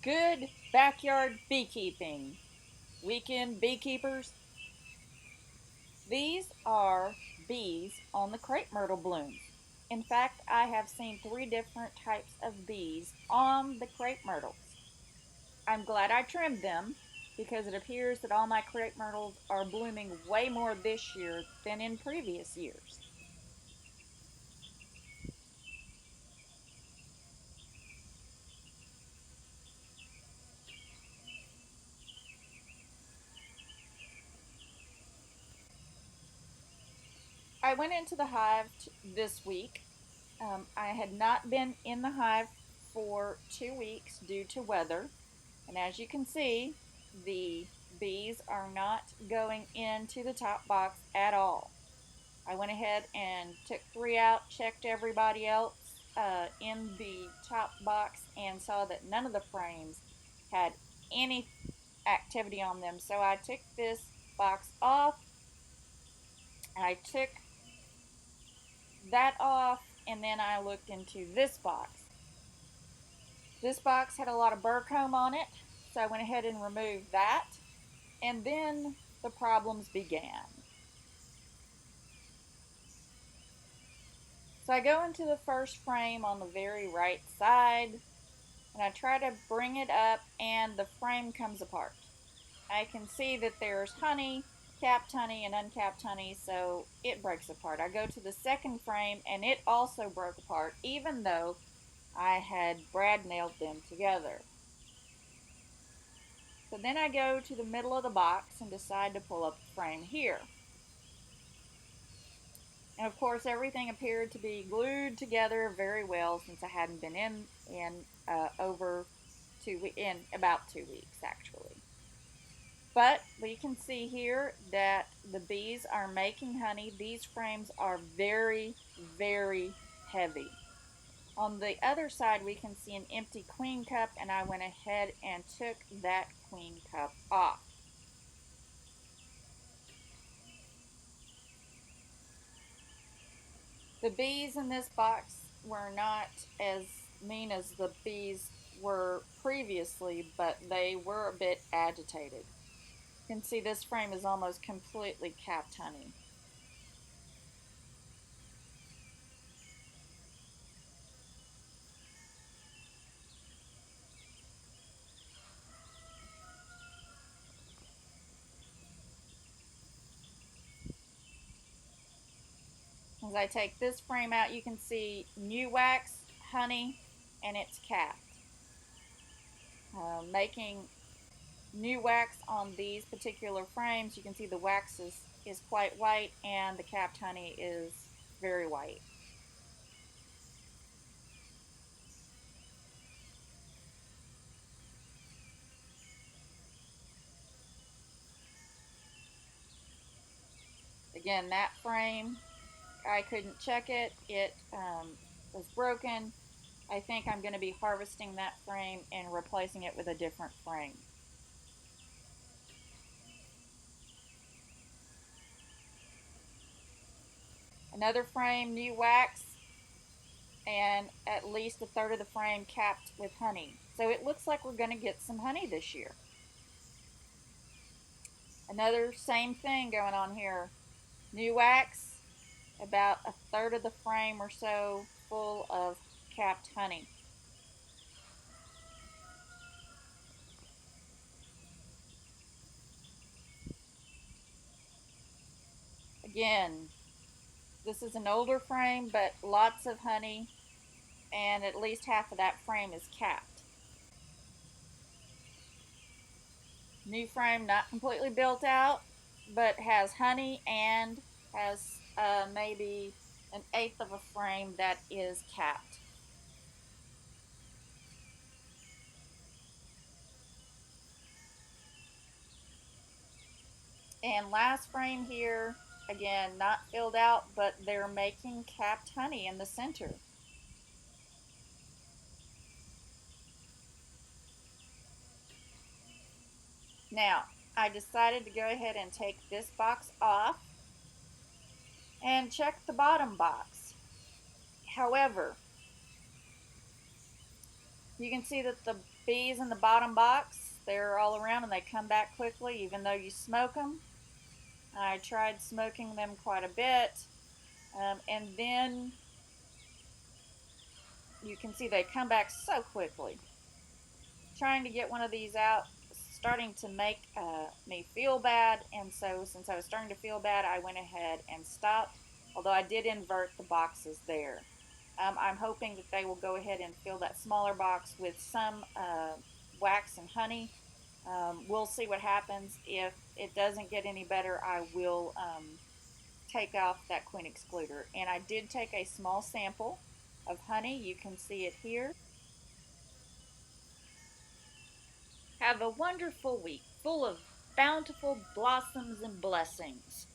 Good backyard beekeeping. Weekend beekeepers. These are bees on the crepe myrtle blooms. In fact, I have seen 3 different types of bees on the crepe myrtles. I'm glad I trimmed them because it appears that all my crepe myrtles are blooming way more this year than in previous years. I went into the hive this week. I had not been in the hive for 2 weeks due to weather, and as you can see, the bees are not going into the top box at all. I went ahead and took 3 out, checked everybody else in the top box, and saw that none of the frames had any activity on them. So I took this box off. I took that off, and then I looked into this box. This box had a lot of burr comb on it, so I went ahead and removed that, and then the problems began. So I go into the first frame on the very right side, and I try to bring it up, and the frame comes apart. I can see that there's honey, capped honey, and uncapped honey, so it breaks apart. I go to the second frame, and it also broke apart, even though I had brad nailed them together. So then I go to the middle of the box and decide to pull up the frame here. And of course, everything appeared to be glued together very well since I hadn't been in over in about 2 weeks actually. But we can see here that the bees are making honey. These frames are very, very heavy. On the other side, we can see an empty queen cup, and I went ahead and took that queen cup off. The bees in this box were not as mean as the bees were previously, but they were a bit agitated. You can see this frame is almost completely capped honey. As I take this frame out, you can see new wax, honey, and it's capped. Making new wax on these particular frames, you can see the wax is quite white and the capped honey is very white. Again, that frame, I couldn't check it. It was broken. I think I'm going to be harvesting that frame and replacing it with a different frame. Another frame, new wax, and at least a third of the frame capped with honey. So it looks like we're going to get some honey this year. Another same thing going on here. New wax, about a third of the frame or so full of capped honey. Again, this is an older frame, but lots of honey, and at least half of that frame is capped. New frame, not completely built out, but has honey and has maybe an eighth of a frame that is capped. And last frame here, again, not filled out, but they're making capped honey in the center. Now, I decided to go ahead and take this box off and check the bottom box. However, You can see that the bees in the bottom box, they're all around and they come back quickly even though you smoke them. I tried smoking them quite a bit, and then you can see they come back so quickly. Trying to get one of these out starting to make me feel bad, and so since I was starting to feel bad, I went ahead and stopped, although I did invert the boxes there. I'm hoping that they will go ahead and fill that smaller box with some wax and honey. We'll see what happens. If it doesn't get any better, I will take off that queen excluder. And I did take a small sample of honey. You can see it here. Have a wonderful week full of bountiful blossoms and blessings.